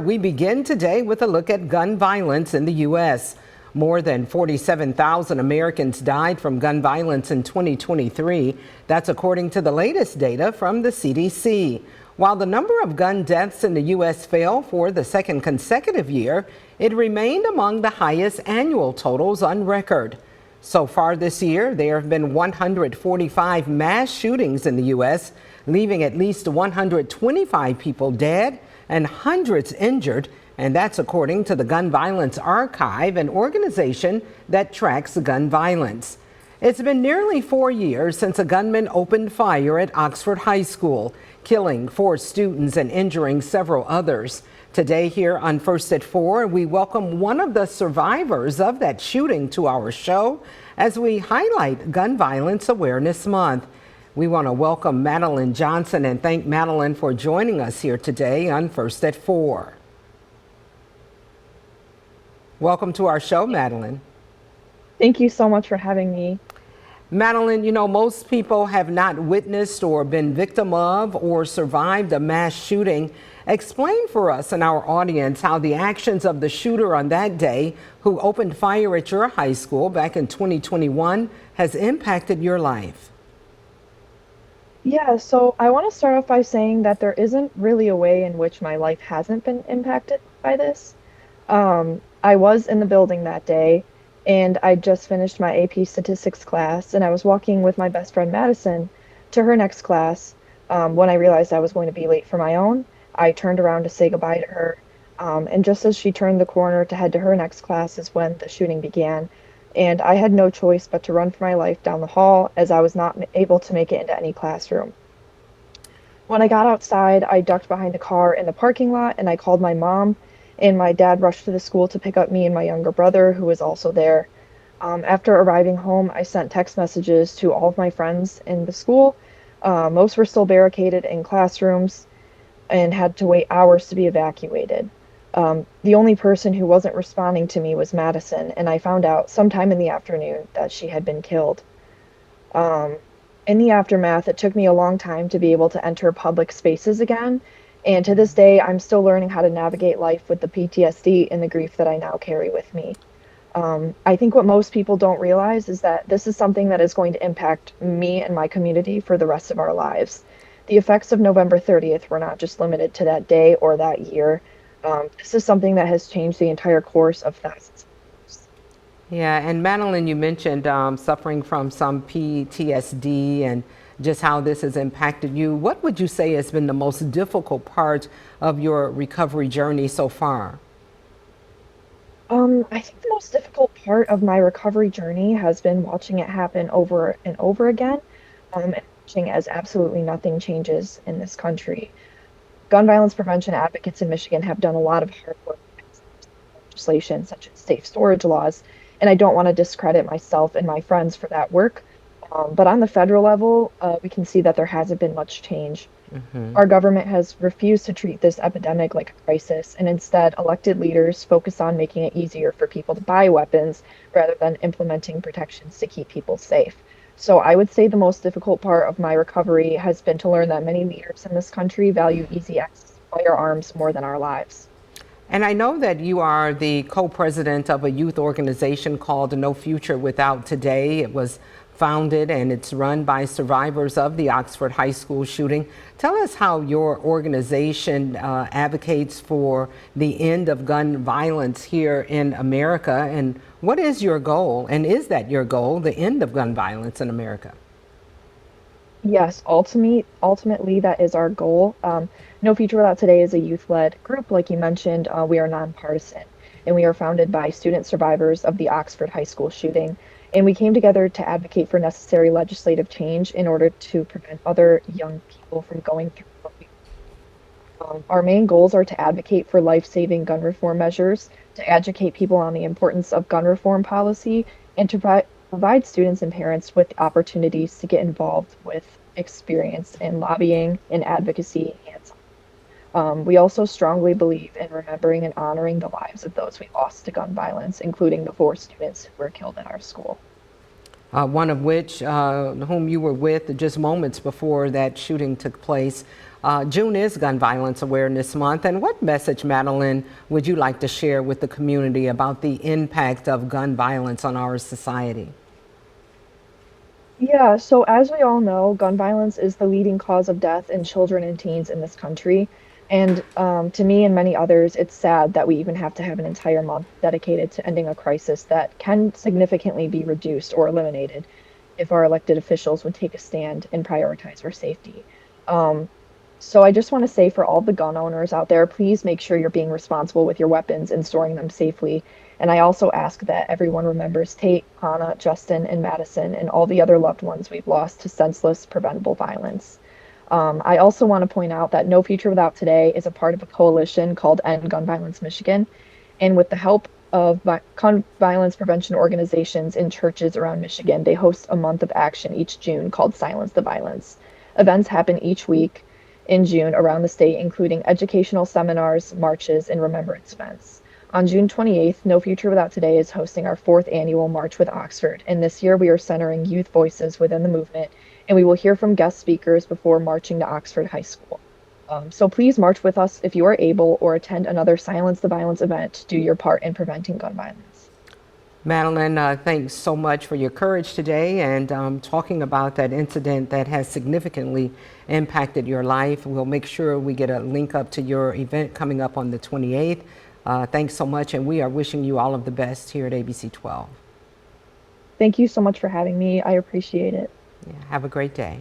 We begin today with a look at gun violence in the U.S. More than 47,000 Americans died from gun violence in 2023. That's according to the latest data from the CDC. While the number of gun deaths in the U.S. fell for the second consecutive year, it remained among the highest annual totals on record. So far this year, there have been 145 mass shootings in the U.S., leaving at least 125 people dead and hundreds injured, and that's according to the Gun Violence Archive, an organization that tracks gun violence. It's been nearly 4 years since a gunman opened fire at Oxford High School, killing 4 students and injuring several others. Today here on First at 4, we welcome one of the survivors of that shooting to our show as we highlight Gun Violence Awareness Month. We want to welcome Madeline Johnson and thank Madeline for joining us here today on First at 4. Welcome to our show, Madeline. Thank you so much for having me. Madeline, you know, most people have not witnessed or been victim of or survived a mass shooting. Explain for us and our audience how the actions of the shooter on that day who opened fire at your high school back in 2021 has impacted your life. Yeah, so I want to start off by saying that there isn't really a way in which my life hasn't been impacted by this. I was in the building that day, and I just finished my AP statistics class, and I was walking with my best friend Madison to her next class. When I realized I was going to be late for my own, I turned around to say goodbye to her. And just as she turned the corner to head to her next class is when the shooting began. And I had no choice but to run for my life down the hall as I was not able to make it into any classroom. When I got outside, I ducked behind a car in the parking lot and I called my mom, and my dad rushed to the school to pick up me and my younger brother, who was also there. After arriving home, I sent text messages to all of my friends in the school. Most were still barricaded in classrooms and had to wait hours to be evacuated. The only person who wasn't responding to me was Madison, and I found out sometime in the afternoon that she had been killed. In the aftermath, it took me a long time to be able to enter public spaces again, and to this day, I'm still learning how to navigate life with the PTSD and the grief that I now carry with me. I think what most people don't realize is that this is something that is going to impact me and my community for the rest of our lives. The effects of November 30th were not just limited to that day or that year. This is something that has changed the entire course of thousands. Yeah, and Madeline, you mentioned suffering from some PTSD and just how this has impacted you. What would you say has been the most difficult part of your recovery journey so far? I think the most difficult part of my recovery journey has been watching it happen over and over again, and watching as absolutely nothing changes in this country. Gun violence prevention advocates in Michigan have done a lot of hard work with legislation such as safe storage laws, and I don't want to discredit myself and my friends for that work. But on the federal level, we can see that there hasn't been much change. Our government has refused to treat this epidemic like a crisis, and instead, elected leaders focus on making it easier for people to buy weapons rather than implementing protections to keep people safe. So I would say the most difficult part of my recovery has been to learn that many leaders in this country value easy access to firearms more than our lives. And I know that you are the co-president of a youth organization called No Future Without Today. It was founded and it's run by survivors of the Oxford High School shooting. Tell us how your organization advocates for the end of gun violence here in America, and what is your goal, and is that your goal, the end of gun violence in America? Yes, ultimately, that is our goal. No Future Without Today is a youth-led group. Like you mentioned, we are nonpartisan, and we are founded by student survivors of the Oxford High School shooting. And we came together to advocate for necessary legislative change in order to prevent other young people from going through what we. Our main goals are to advocate for life-saving gun reform measures, to educate people on the importance of gun reform policy, and to provide students and parents with opportunities to get involved with experience in lobbying and advocacy hands-on. We also strongly believe in remembering and honoring the lives of those we lost to gun violence, including the 4 students who were killed in our school. one of which whom you were with just moments before that shooting took place. June is Gun Violence Awareness Month, and what message, Madeline, would you like to share with the community about the impact of gun violence on our society? Yeah, so as we all know, gun violence is the leading cause of death in children and teens in this country. And to me and many others, it's sad that we even have to have an entire month dedicated to ending a crisis that can significantly be reduced or eliminated if our elected officials would take a stand and prioritize our safety. Um, so I just want to say for all the gun owners out there, please make sure you're being responsible with your weapons and storing them safely. And I also ask that everyone remembers Tate, Hannah, Justin, and Madison, and all the other loved ones we've lost to senseless, preventable violence. I also want to point out that No Future Without Today is a part of a coalition called End Gun Violence Michigan. And with the help of gun violence prevention organizations in churches around Michigan, they host a month of action each June called Silence the Violence. Events happen each week in June around the state, including educational seminars, marches, and remembrance events. On June 28th, No Future Without Today is hosting our fourth annual March with Oxford, and this year we are centering youth voices within the movement, and we will hear from guest speakers before marching to Oxford High School. So please march with us if you are able, or attend another Silence the Violence event to do your part in preventing gun violence. Madeline, thanks so much for your courage today and talking about that incident that has significantly impacted your life. We'll make sure we get a link up to your event coming up on the 28th. Thanks so much, and we are wishing you all of the best here at ABC 12. Thank you so much for having me. I appreciate it. Yeah, have a great day.